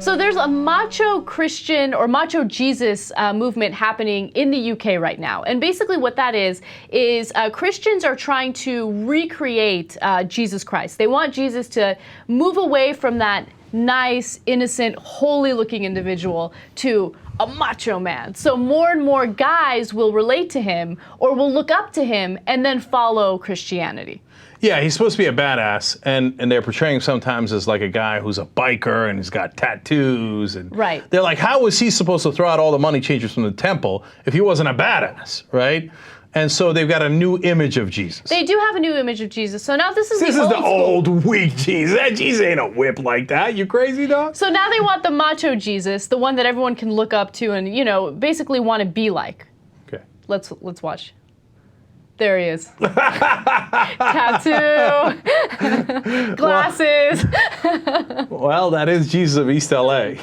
So there's a macho Christian or macho Jesus movement happening in the UK right now. And basically what that is Christians are trying to recreate Jesus Christ. They want Jesus to move away from that nice, innocent, holy-looking individual to a macho man. So more and more guys will relate to him or will look up to him and then follow Christianity. Yeah, he's supposed to be a badass, and they're portraying him sometimes as like a guy who's a biker and he's got tattoos. And right. They're like, how was he supposed to throw out all the money changers from the temple if he wasn't a badass, right? And so they've got a new image of Jesus. They do have a new image of Jesus. So now this is the old old, weak Jesus. That Jesus ain't a whip like that. You crazy, dog? So now they want the macho Jesus, the one that everyone can look up to and, you know, basically want to be like. Okay. Let's watch. There he is. Tattoo. Glasses. Well, that is Jesus of East LA.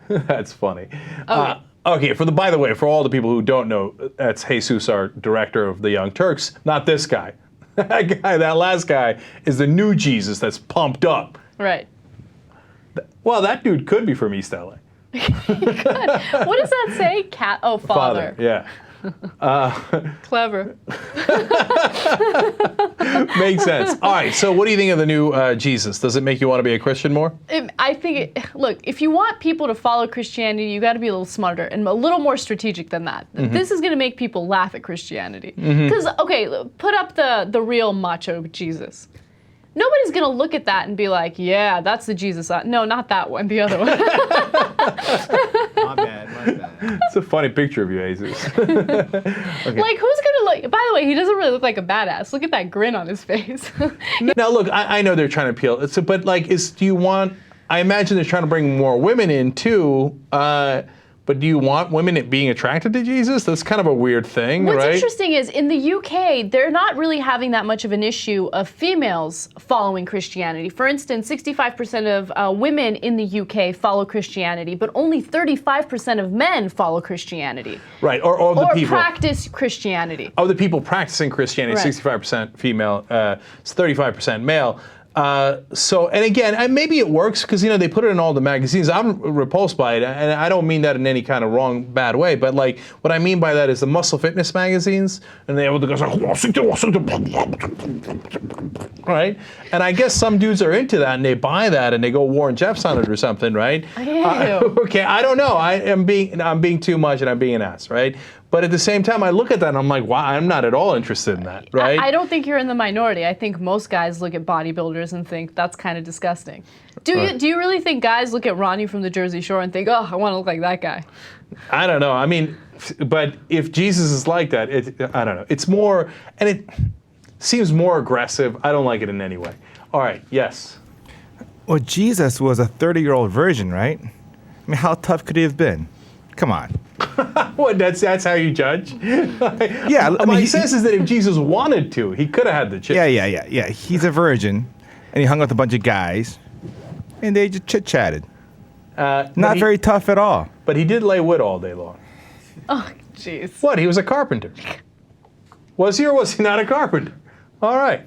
That's funny. Okay. Okay, by the way, for all the people who don't know, that's Jesus, our director of the Young Turks, not this guy. That last guy is the new Jesus that's pumped up. Right. Well, that dude could be from East LA. He could. What does that say? Father. Yeah. Clever. Makes sense. All right, so what do you think of the new Jesus? Does it make you want to be a Christian more? I think, look, if you want people to follow Christianity, you got to be a little smarter and a little more strategic than that. Mm-hmm. This is going to make people laugh at Christianity. Because, okay, put up the real macho Jesus. Nobody's going to look at that and be like, yeah, that's the Jesus. No, not that one, the other one. My bad. It's a funny picture of you, Jesus. Okay. Like, who's going to look? By the way, he doesn't really look like a badass. Look at that grin on his face. Now, look, I know they're trying to appeal. But, like, I imagine they're trying to bring more women in, too. But do you want women being attracted to Jesus? That's kind of a weird thing, right? What's interesting is in the UK, they're not really having that much of an issue of females following Christianity. For instance, 65% of women in the UK follow Christianity, but only 35% of men follow Christianity. Right, or the people. Or practice Christianity. Of the people practicing Christianity, right. 65% female, 35% male. So, and again, maybe it works because, you know, they put it in all the magazines. I'm repulsed by it, and I don't mean that in any kind of wrong, bad way, but like, what I mean by that is the muscle fitness magazines, and they have the guys like, right? And I guess some dudes are into that, and they buy that, and they go Warren Jeffs on it or something, right? Okay, I don't know. I'm being too much, and I'm being an ass, right? But at the same time, I look at that and I'm like, wow, I'm not at all interested in that, right? I don't think you're in the minority. I think most guys look at bodybuilders and think that's kind of disgusting. Do you really think guys look at Ronnie from the Jersey Shore and think, oh, I want to look like that guy? I don't know. I mean, but if Jesus is like that, I don't know. It's more, and it seems more aggressive. I don't like it in any way. All right, yes. Well, Jesus was a 30-year-old virgin, right? I mean, how tough could he have been? Come on. What? That's how you judge? Yeah. My sense is that if Jesus wanted to, he could have had the chick. Yeah. He's a virgin, and he hung with a bunch of guys, and they just chit-chatted. Not very tough at all. But he did lay wood all day long. Oh, jeez. What? He was a carpenter. Was he or was he not a carpenter? All right.